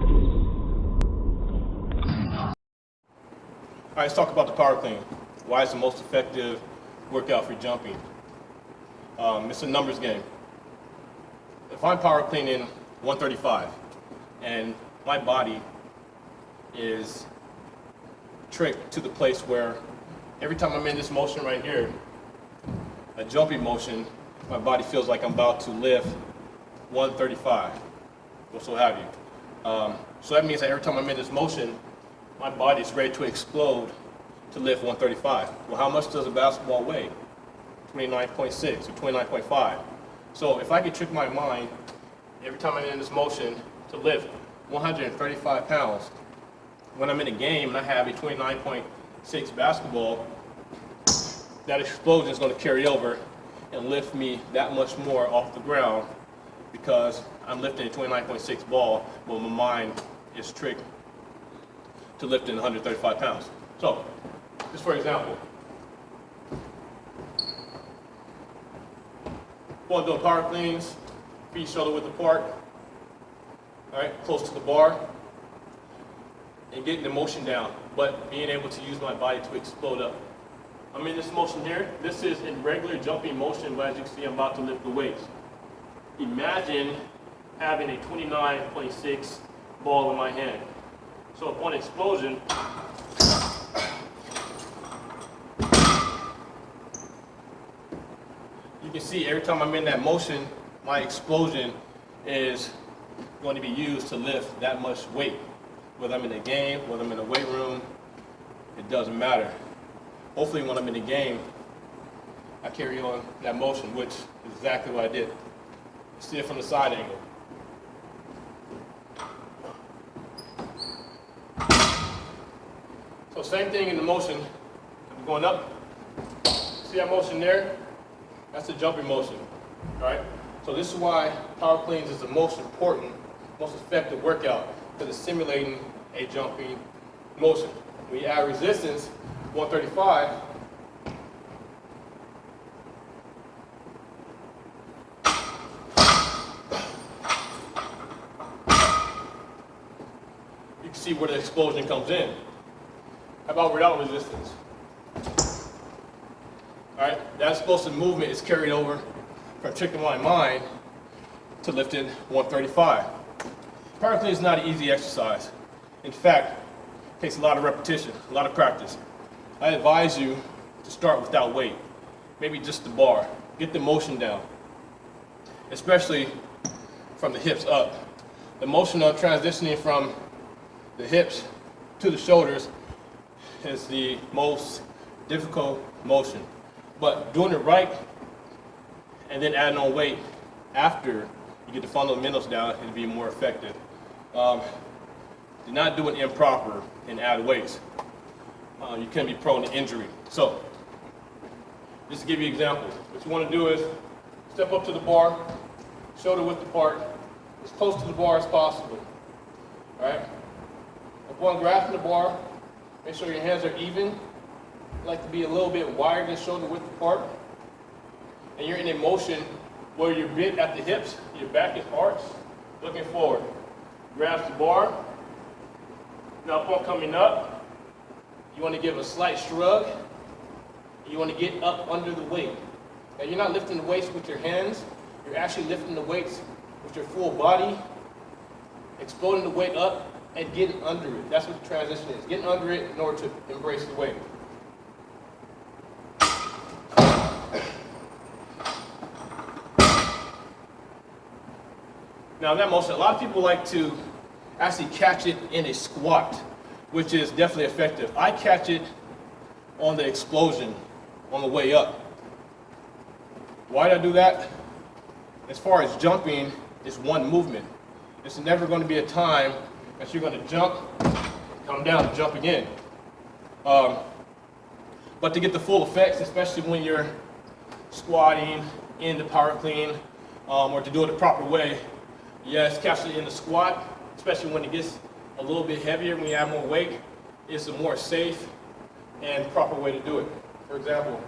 All right, let's talk about the power clean. Why it's the most effective workout for jumping. It's a numbers game. If I'm power cleaning 135 and my body is tricked to the place where every time I'm in this motion right here, a jumping motion, my body feels like I'm about to lift 135, or so have you. So that means that every time I'm in this motion, my body is ready to explode to lift 135. Well, how much does a basketball weigh? 29.6 or 29.5. So if I can trick my mind every time I'm in this motion to lift 135 pounds, when I'm in a game and I have a 29.6 basketball, that explosion is going to carry over and lift me that much more off the ground because I'm lifting a 29.6 ball, but my mind is tricked to lifting 135 pounds. So, just for example, want to do power cleans, feet shoulder width apart, all right, close to the bar, and getting the motion down, but being able to use my body to explode up. I'm in this motion here. This is in regular jumping motion, but as you can see, I'm about to lift the weights. Imagine having a 29.6 ball in my hand. So upon explosion, you can see every time I'm in that motion, my explosion is going to be used to lift that much weight. Whether I'm in a game, whether I'm in a weight room, it doesn't matter. Hopefully when I'm in the game, I carry on that motion, which is exactly what I did. See it from the side angle. So same thing in the motion. I'm going up. See that motion there? That's the jumping motion. All right? So this is why power cleans is the most important, most effective workout, because it's simulating a jumping motion. When you add resistance, 135, you can see where the explosion comes in. How about without resistance? All right, that explosive movement is carried over from tricking my mind to lifting 135. Power clean is not an easy exercise. In fact, it takes a lot of repetition, a lot of practice. I advise you to start without weight, maybe just the bar. Get the motion down, especially from the hips up. The motion of transitioning from the hips to the shoulders is the most difficult motion. But doing it right and then adding on weight after you get the fundamentals down, it'll be more effective. Do not do it improper and add weights. You can be prone to injury. So, just to give you examples, what you want to do is step up to the bar, shoulder width apart, as close to the bar as possible. All right? Upon grasping the bar, make sure your hands are even. You like to be a little bit wider than shoulder width apart. And you're in a motion where you're bent at the hips, your back is arched, looking forward. Grasp the bar. Now upon coming up, you want to give a slight shrug. You want to get up under the weight. Now you're not lifting the weights with your hands, you're actually lifting the weights with your full body, exploding the weight up and getting under it. That's what the transition is, getting under it in order to embrace the weight. Now in that motion, a lot of people like to actually catch it in a squat, which is definitely effective. I catch it on the explosion on the way up. Why do I do that? As far as jumping, it's one movement. It's never going to be a time that you're going to jump, come down, and jump again. But to get the full effects, especially when you're squatting in the power clean, or to do it the proper way, yes, catch it in the squat, especially when it gets a little bit heavier, when you add more weight, it's a more safe and proper way to do it. For example,